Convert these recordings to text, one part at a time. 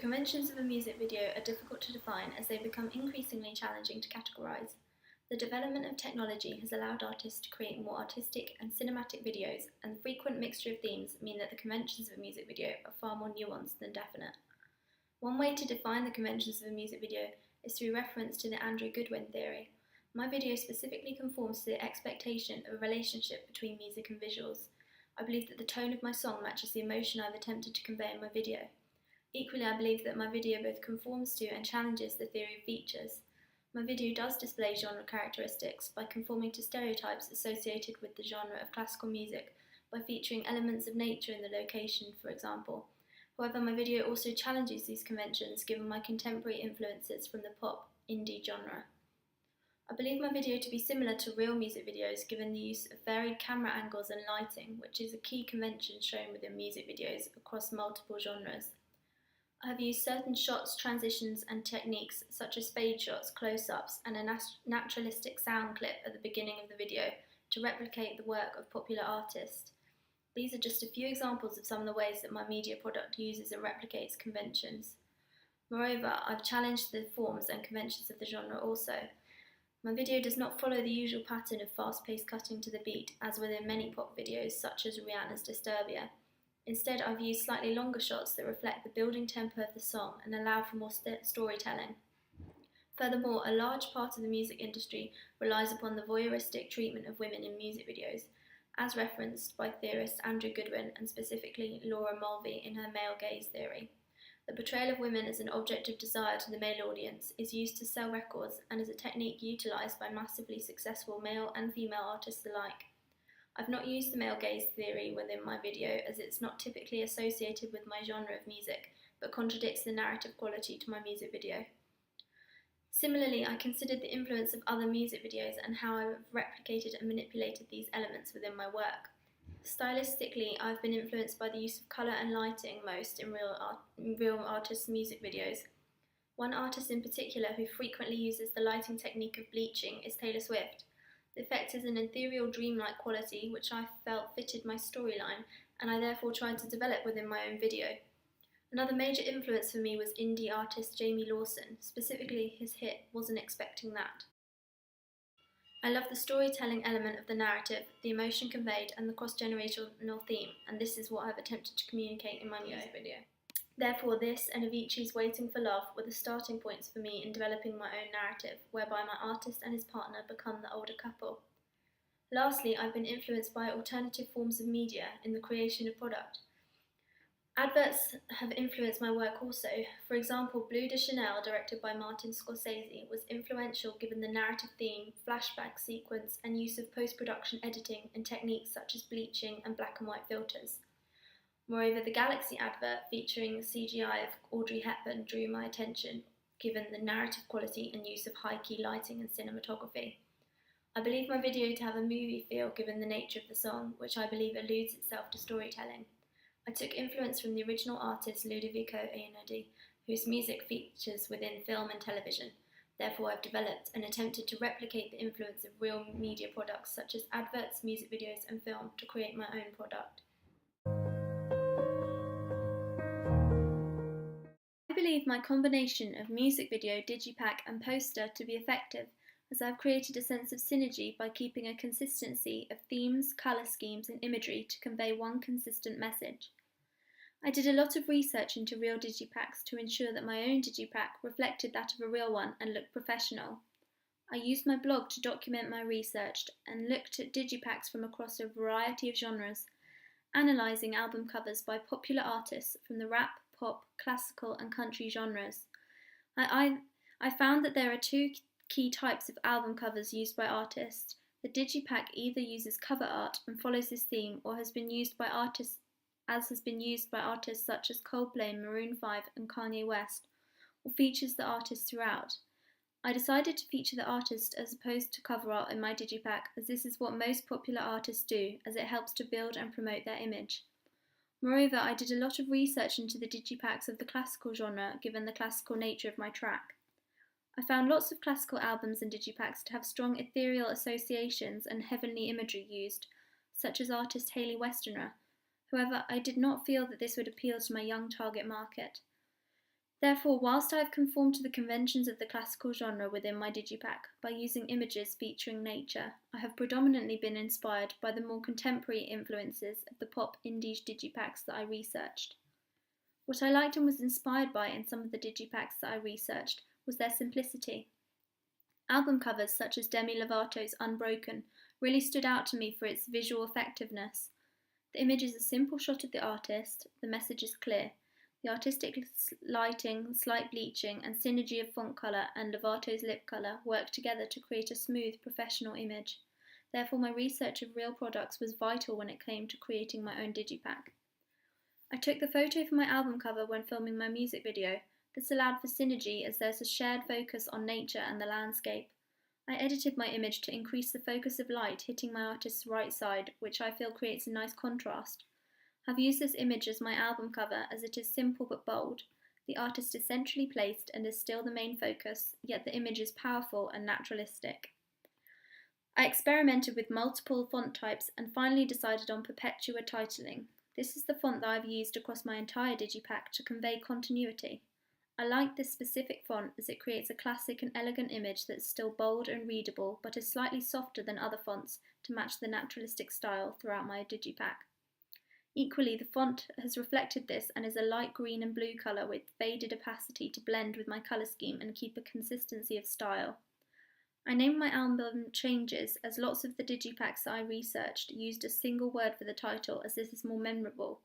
conventions of a music video are difficult to define as they become increasingly challenging to categorize. The development of technology has allowed artists to create more artistic and cinematic videos, and the frequent mixture of themes mean that the conventions of a music video are far more nuanced than definite. One way to define the conventions of a music video is through reference to the Andrew Goodwin theory. My video specifically conforms to the expectation of a relationship between music and visuals. I believe that the tone of my song matches the emotion I've attempted to convey in my video. Equally, I believe that my video both conforms to and challenges the theory of features. My video does display genre characteristics by conforming to stereotypes associated with the genre of classical music by featuring elements of nature in the location, for example. However, my video also challenges these conventions given my contemporary influences from the pop, indie genre. I believe my video to be similar to real music videos given the use of varied camera angles and lighting, which is a key convention shown within music videos across multiple genres. I have used certain shots, transitions and techniques such as fade shots, close-ups and a naturalistic sound clip at the beginning of the video to replicate the work of popular artists. These are just a few examples of some of the ways that my media product uses and replicates conventions. Moreover, I've challenged the forms and conventions of the genre also. My video does not follow the usual pattern of fast-paced cutting to the beat as within many pop videos such as Rihanna's Disturbia. Instead, I've used slightly longer shots that reflect the building tempo of the song and allow for more storytelling. Furthermore, a large part of the music industry relies upon the voyeuristic treatment of women in music videos, as referenced by theorist Andrew Goodwin and specifically Laura Mulvey in her male gaze theory. The portrayal of women as an object of desire to the male audience is used to sell records and is a technique utilised by massively successful male and female artists alike. I've not used the male gaze theory within my video as it's not typically associated with my genre of music, but contradicts the narrative quality to my music video. Similarly, I considered the influence of other music videos and how I've replicated and manipulated these elements within my work. Stylistically, I've been influenced by the use of colour and lighting most in real artists' music videos. One artist in particular who frequently uses the lighting technique of bleaching is Taylor Swift. The effect is an ethereal, dreamlike quality which I felt fitted my storyline, and I therefore tried to develop within my own video. Another major influence for me was indie artist Jamie Lawson, specifically his hit Wasn't Expecting That. I love the storytelling element of the narrative, the emotion conveyed, and the cross-generational theme, and this is what I've attempted to communicate in my music video. Therefore, this and Avicii's Waiting for Love were the starting points for me in developing my own narrative, whereby my artist and his partner become the older couple. Lastly, I've been influenced by alternative forms of media in the creation of product. Adverts have influenced my work also. For example, Bleu de Chanel, directed by Martin Scorsese, was influential given the narrative theme, flashback sequence, and use of post-production editing and techniques such as bleaching and black and white filters. Moreover, the Galaxy advert featuring CGI of Audrey Hepburn drew my attention, given the narrative quality and use of high-key lighting and cinematography. I believe my video to have a movie feel given the nature of the song, which I believe alludes itself to storytelling. I took influence from the original artist Ludovico Einaudi, whose music features within film and television. Therefore, I've developed and attempted to replicate the influence of real media products such as adverts, music videos and film to create my own product. I believe my combination of music video, digipack and poster to be effective, as I've created a sense of synergy by keeping a consistency of themes, colour schemes and imagery to convey one consistent message. I did a lot of research into real digipacks to ensure that my own digipack reflected that of a real one and looked professional. I used my blog to document my research and looked at digipacks from across a variety of genres, analysing album covers by popular artists from the rap, pop, classical and country genres. I found that there are two key types of album covers used by artists. The digipack either uses cover art and follows this theme, or has been used by artists such as Coldplay, Maroon 5 and Kanye West, or features the artist throughout. I decided to feature the artist as opposed to cover art in my digipack, as this is what most popular artists do, as it helps to build and promote their image. Moreover, I did a lot of research into the digipacks of the classical genre, given the classical nature of my track. I found lots of classical albums and digipacks to have strong ethereal associations and heavenly imagery used, such as artist Hayley Westenra. However, I did not feel that this would appeal to my young target market. Therefore, whilst I have conformed to the conventions of the classical genre within my digipack by using images featuring nature, I have predominantly been inspired by the more contemporary influences of the pop indie digipacks that I researched. What I liked and was inspired by in some of the digipacks that I researched was their simplicity. Album covers such as Demi Lovato's Unbroken really stood out to me for its visual effectiveness. The image is a simple shot of the artist, the message is clear. The artistic lighting, slight bleaching, and synergy of font colour and Lovato's lip colour work together to create a smooth, professional image. Therefore, my research of real products was vital when it came to creating my own digipack. I took the photo for my album cover when filming my music video. This allowed for synergy as there's a shared focus on nature and the landscape. I edited my image to increase the focus of light hitting my artist's right side, which I feel creates a nice contrast. I've used this image as my album cover as it is simple but bold. The artist is centrally placed and is still the main focus, yet the image is powerful and naturalistic. I experimented with multiple font types and finally decided on Perpetua titling. This is the font that I've used across my entire digipack to convey continuity. I like this specific font as it creates a classic and elegant image that's still bold and readable but is slightly softer than other fonts to match the naturalistic style throughout my digipack. Equally, the font has reflected this and is a light green and blue colour with faded opacity to blend with my colour scheme and keep a consistency of style. I named my album Changes as lots of the digipacks that I researched used a single word for the title as this is more memorable.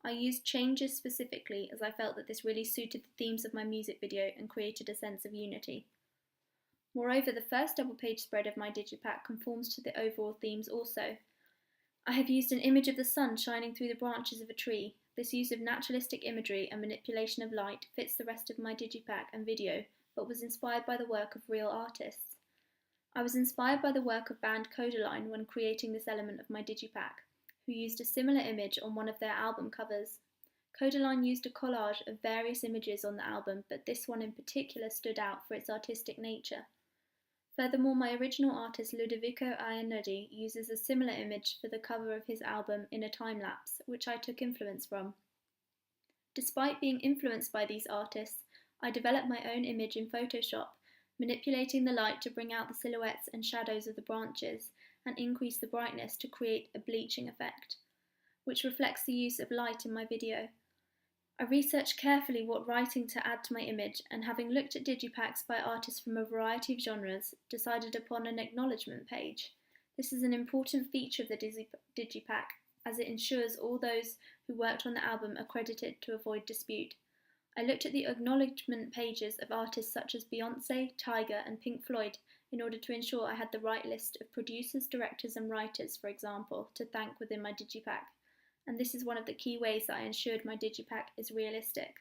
I used Changes specifically as I felt that this really suited the themes of my music video and created a sense of unity. Moreover, the first double page spread of my digipack conforms to the overall themes also. I have used an image of the sun shining through the branches of a tree. This use of naturalistic imagery and manipulation of light fits the rest of my digipack and video, but was inspired by the work of real artists. I was inspired by the work of band Codaline when creating this element of my digipack, who used a similar image on one of their album covers. Codaline used a collage of various images on the album, but this one in particular stood out for its artistic nature. Furthermore, my original artist Ludovico Iannodi uses a similar image for the cover of his album in a time-lapse, which I took influence from. Despite being influenced by these artists, I developed my own image in Photoshop, manipulating the light to bring out the silhouettes and shadows of the branches and increase the brightness to create a bleaching effect, which reflects the use of light in my video. I researched carefully what writing to add to my image and having looked at digipacks by artists from a variety of genres, decided upon an acknowledgement page. This is an important feature of the digipack as it ensures all those who worked on the album are credited to avoid dispute. I looked at the acknowledgement pages of artists such as Beyoncé, Tyga and Pink Floyd in order to ensure I had the right list of producers, directors and writers, for example, to thank within my digipack. And this is one of the key ways that I ensured my digipack is realistic.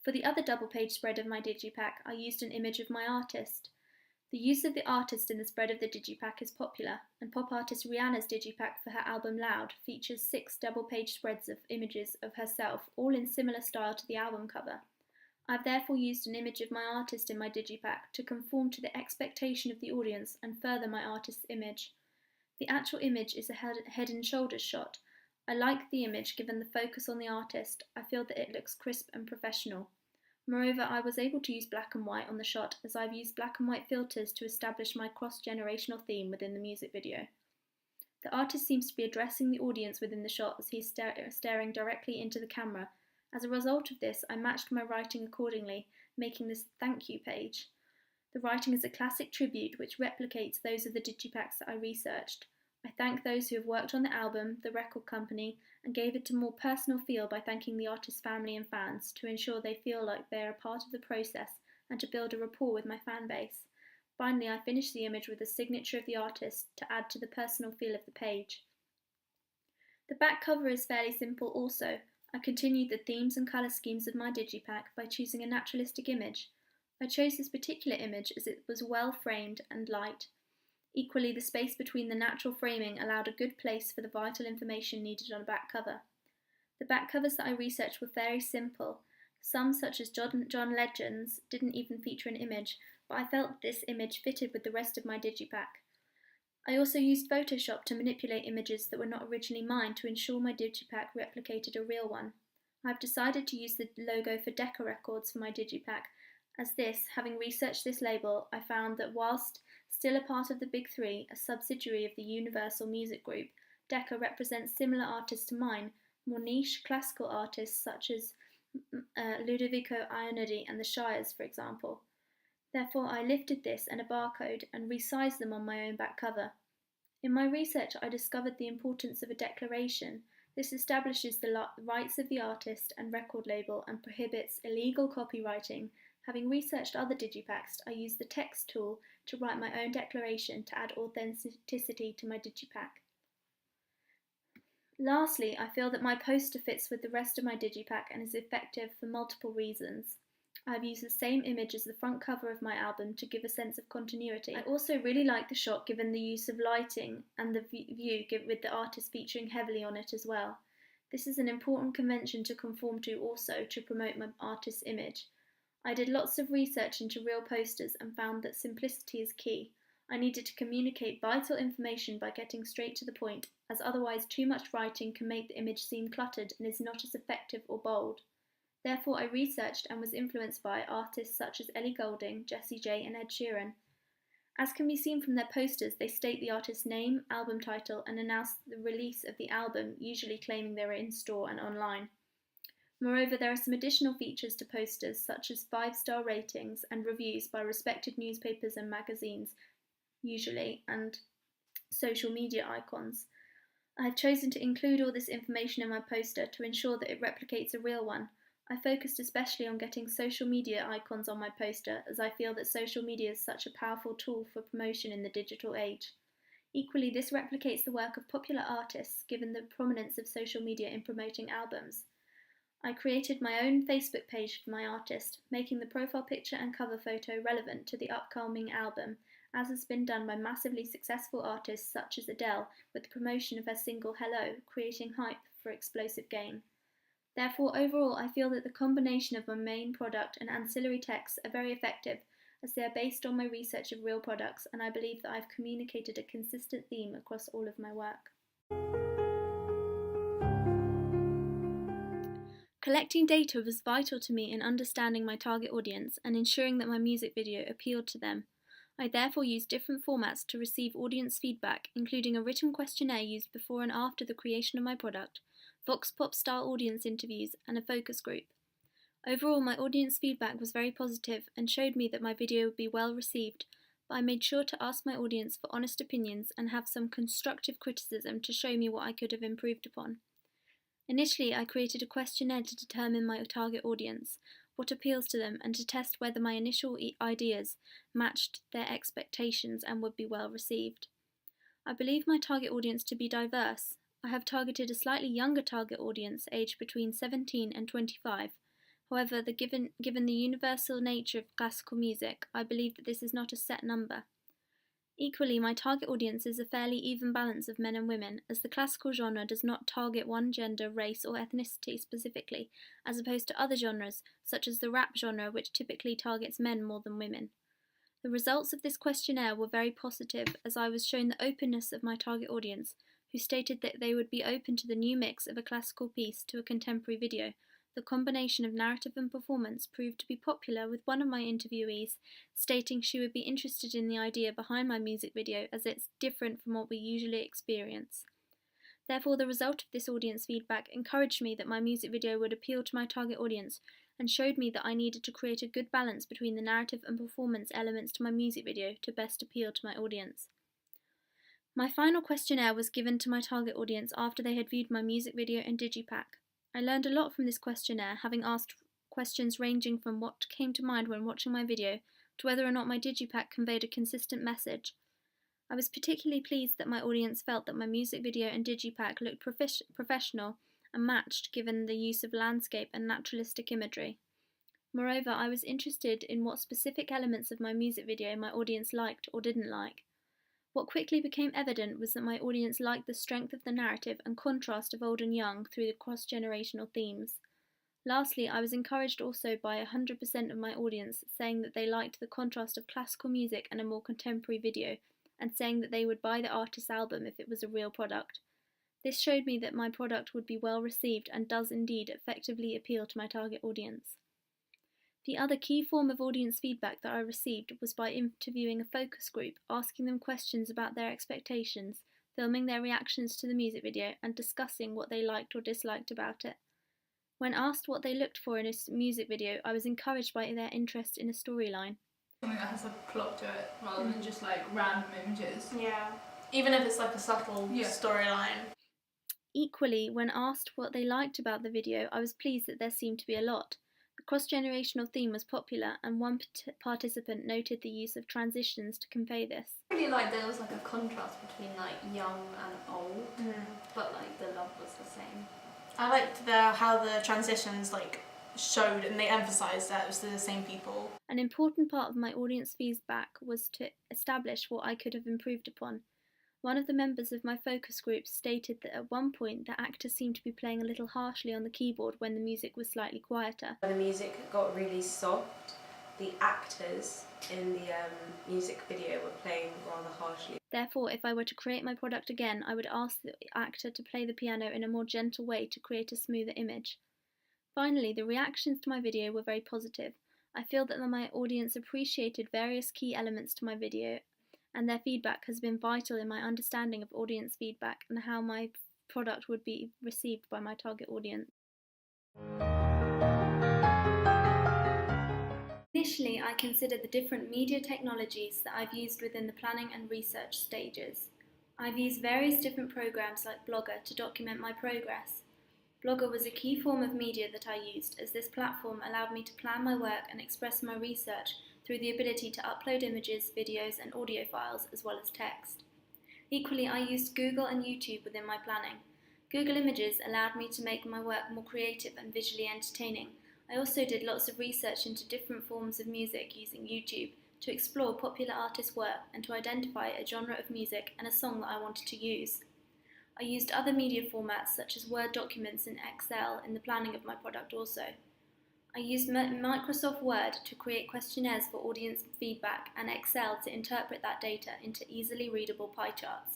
For the other double page spread of my digipack, I used an image of my artist. The use of the artist in the spread of the digipack is popular, and pop artist Rihanna's digipack for her album Loud features 6 double page spreads of images of herself, all in similar style to the album cover. I've therefore used an image of my artist in my digipack to conform to the expectation of the audience and further my artist's image. The actual image is a head and shoulders shot. I like the image given the focus on the artist. I feel that it looks crisp and professional. Moreover, I was able to use black and white on the shot as I've used black and white filters to establish my cross-generational theme within the music video. The artist seems to be addressing the audience within the shot as he's staring directly into the camera. As a result of this, I matched my writing accordingly, making this thank you page. The writing is a classic tribute which replicates those of the digipacks that I researched. I thank those who have worked on the album, the record company, and gave it a more personal feel by thanking the artist's family and fans to ensure they feel like they are a part of the process and to build a rapport with my fan base. Finally, I finished the image with the signature of the artist to add to the personal feel of the page. The back cover is fairly simple also. I continued the themes and colour schemes of my digipack by choosing a naturalistic image. I chose this particular image as it was well framed and light. Equally, the space between the natural framing allowed a good place for the vital information needed on a back cover. The back covers that I researched were very simple. Some, such as John Legend's, didn't even feature an image, but I felt this image fitted with the rest of my digipack. I also used Photoshop to manipulate images that were not originally mine to ensure my digipack replicated a real one. I've decided to use the logo for Decca Records for my digipack, as this, having researched this label, I found that whilst still a part of the Big Three, a subsidiary of the Universal Music Group, Decca represents similar artists to mine, more niche classical artists such as Ludovico Einaudi and the Shires, for example. Therefore, I lifted this and a barcode and resized them on my own back cover. In my research, I discovered the importance of a declaration. This establishes the rights of the artist and record label and prohibits illegal copywriting. Having researched other digipacks, I used the text tool to write my own declaration to add authenticity to my digipack. Lastly, I feel that my poster fits with the rest of my digipack and is effective for multiple reasons. I've used the same image as the front cover of my album to give a sense of continuity. I also really like the shot given the use of lighting and the view with the artist featuring heavily on it as well. This is an important convention to conform to also to promote my artist's image. I did lots of research into real posters and found that simplicity is key. I needed to communicate vital information by getting straight to the point, as otherwise too much writing can make the image seem cluttered and is not as effective or bold. Therefore, I researched and was influenced by artists such as Ellie Goulding, Jessie J and Ed Sheeran. As can be seen from their posters, they state the artist's name, album title and announce the release of the album, usually claiming they are in store and online. Moreover, there are some additional features to posters such as 5-star ratings and reviews by respected newspapers and magazines, usually, and social media icons. I have chosen to include all this information in my poster to ensure that it replicates a real one. I focused especially on getting social media icons on my poster, as I feel that social media is such a powerful tool for promotion in the digital age. Equally, this replicates the work of popular artists, given the prominence of social media in promoting albums. I created my own Facebook page for my artist, making the profile picture and cover photo relevant to the upcoming album, as has been done by massively successful artists such as Adele with the promotion of her single Hello, creating hype for explosive gain. Therefore, overall, I feel that the combination of my main product and ancillary texts are very effective, as they are based on my research of real products, and I believe that I've communicated a consistent theme across all of my work. Collecting data was vital to me in understanding my target audience and ensuring that my music video appealed to them. I therefore used different formats to receive audience feedback, including a written questionnaire used before and after the creation of my product, Vox Pop style audience interviews, and a focus group. Overall, my audience feedback was very positive and showed me that my video would be well received, but I made sure to ask my audience for honest opinions and have some constructive criticism to show me what I could have improved upon. Initially, I created a questionnaire to determine my target audience, what appeals to them, and to test whether my initial ideas matched their expectations and would be well received. I believe my target audience to be diverse. I have targeted a slightly younger target audience aged between 17 and 25. However, given the universal nature of classical music, I believe that this is not a set number. Equally, my target audience is a fairly even balance of men and women, as the classical genre does not target one gender, race, or ethnicity specifically, as opposed to other genres, such as the rap genre, which typically targets men more than women. The results of this questionnaire were very positive, as I was shown the openness of my target audience, who stated that they would be open to the new mix of a classical piece to a contemporary video. The combination of narrative and performance proved to be popular, with one of my interviewees stating she would be interested in the idea behind my music video, as it's different from what we usually experience. Therefore, the result of this audience feedback encouraged me that my music video would appeal to my target audience, and showed me that I needed to create a good balance between the narrative and performance elements to my music video to best appeal to my audience. My final questionnaire was given to my target audience after they had viewed my music video and digipack. I learned a lot from this questionnaire, having asked questions ranging from what came to mind when watching my video to whether or not my digipack conveyed a consistent message. I was particularly pleased that my audience felt that my music video and digipack looked professional and matched, given the use of landscape and naturalistic imagery. Moreover, I was interested in what specific elements of my music video my audience liked or didn't like. What quickly became evident was that my audience liked the strength of the narrative and contrast of old and young through the cross-generational themes. Lastly, I was encouraged also by 100% of my audience saying that they liked the contrast of classical music and a more contemporary video, and saying that they would buy the artist's album if it was a real product. This showed me that my product would be well received and does indeed effectively appeal to my target audience. The other key form of audience feedback that I received was by interviewing a focus group, asking them questions about their expectations, filming their reactions to the music video, and discussing what they liked or disliked about it. When asked what they looked for in a music video, I was encouraged by their interest in a storyline. Something that has a plot to it rather than just like random images. Yeah. Even if it's like a subtle storyline. Equally, when asked what they liked about the video, I was pleased that there seemed to be a lot. The cross-generational theme was popular, and one participant noted the use of transitions to convey this. I really like there was like a contrast between like young and old, but like the love was the same. I liked how the transitions like showed and they emphasised that it was the same people. An important part of my audience feedback was to establish what I could have improved upon. One of the members of my focus group stated that at one point the actor seemed to be playing a little harshly on the keyboard when the music was slightly quieter. When the music got really soft, the actors in the music video were playing rather harshly. Therefore, if I were to create my product again, I would ask the actor to play the piano in a more gentle way to create a smoother image. Finally, the reactions to my video were very positive. I feel that my audience appreciated various key elements to my video, and their feedback has been vital in my understanding of audience feedback and how my product would be received by my target audience. Initially, I considered the different media technologies that I've used within the planning and research stages. I've used various different programs like Blogger to document my progress. Blogger was a key form of media that I used, as this platform allowed me to plan my work and express my research through the ability to upload images, videos and audio files as well as text. Equally, I used Google and YouTube within my planning. Google Images allowed me to make my work more creative and visually entertaining. I also did lots of research into different forms of music using YouTube to explore popular artists' work and to identify a genre of music and a song that I wanted to use. I used other media formats such as Word documents and Excel in the planning of my product also. I used Microsoft Word to create questionnaires for audience feedback and Excel to interpret that data into easily readable pie charts.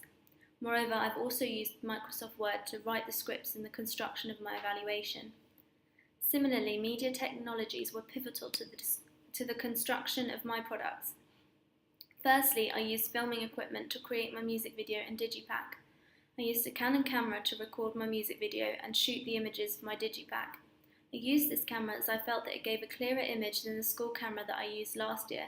Moreover, I've also used Microsoft Word to write the scripts in the construction of my evaluation. Similarly, media technologies were pivotal to the construction of my products. Firstly, I used filming equipment to create my music video in Digipack. I used a Canon camera to record my music video and shoot the images for my Digipack. I used this camera as I felt that it gave a clearer image than the school camera that I used last year.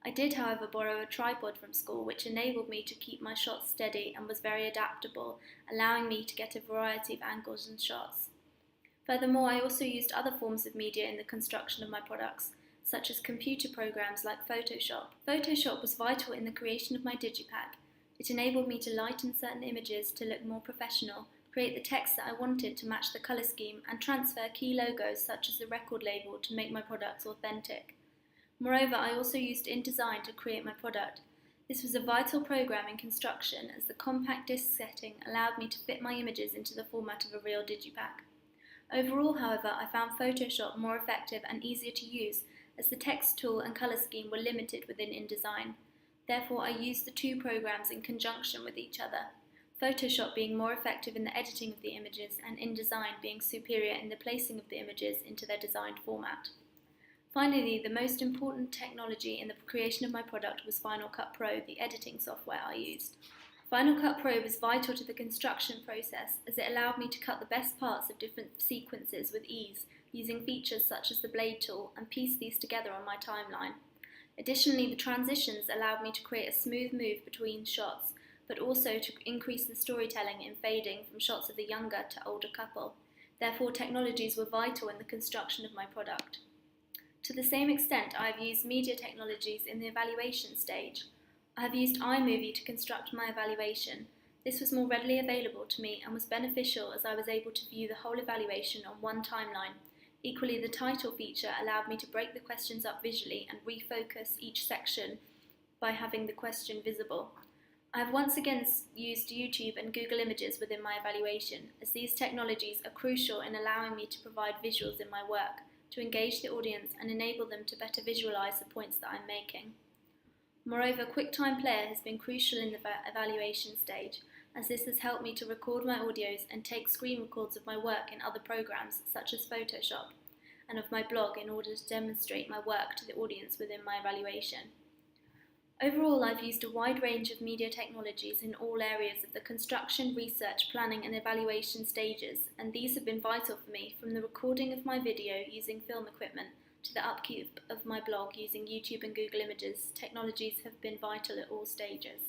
I did, however, borrow a tripod from school, which enabled me to keep my shots steady and was very adaptable, allowing me to get a variety of angles and shots. Furthermore, I also used other forms of media in the construction of my products, such as computer programs like Photoshop. Photoshop was vital in the creation of my Digipack. It enabled me to lighten certain images to look more professional, create the text that I wanted to match the colour scheme, and transfer key logos such as the record label to make my products authentic. Moreover, I also used InDesign to create my product. This was a vital program in construction as the compact disc setting allowed me to fit my images into the format of a real Digipack. Overall, however, I found Photoshop more effective and easier to use as the text tool and colour scheme were limited within InDesign. Therefore, I used the two programs in conjunction with each other, Photoshop being more effective in the editing of the images and InDesign being superior in the placing of the images into their designed format. Finally, the most important technology in the creation of my product was Final Cut Pro, the editing software I used. Final Cut Pro was vital to the construction process as it allowed me to cut the best parts of different sequences with ease, using features such as the blade tool, and piece these together on my timeline. Additionally, the transitions allowed me to create a smooth move between shots, but also to increase the storytelling in fading from shots of the younger to older couple. Therefore, technologies were vital in the construction of my product. To the same extent, I have used media technologies in the evaluation stage. I have used iMovie to construct my evaluation. This was more readily available to me and was beneficial as I was able to view the whole evaluation on one timeline. Equally, the title feature allowed me to break the questions up visually and refocus each section by having the question visible. I have once again used YouTube and Google Images within my evaluation, as these technologies are crucial in allowing me to provide visuals in my work, to engage the audience and enable them to better visualise the points that I'm making. Moreover, QuickTime Player has been crucial in the evaluation stage. as this has helped me to record my audios and take screen records of my work in other programs such as Photoshop, and of my blog in order to demonstrate my work to the audience within my evaluation. Overall, I've used a wide range of media technologies in all areas of the construction, research, planning and evaluation stages, and these have been vital for me, from the recording of my video using film equipment to the upkeep of my blog using YouTube and Google Images. Technologies have been vital at all stages.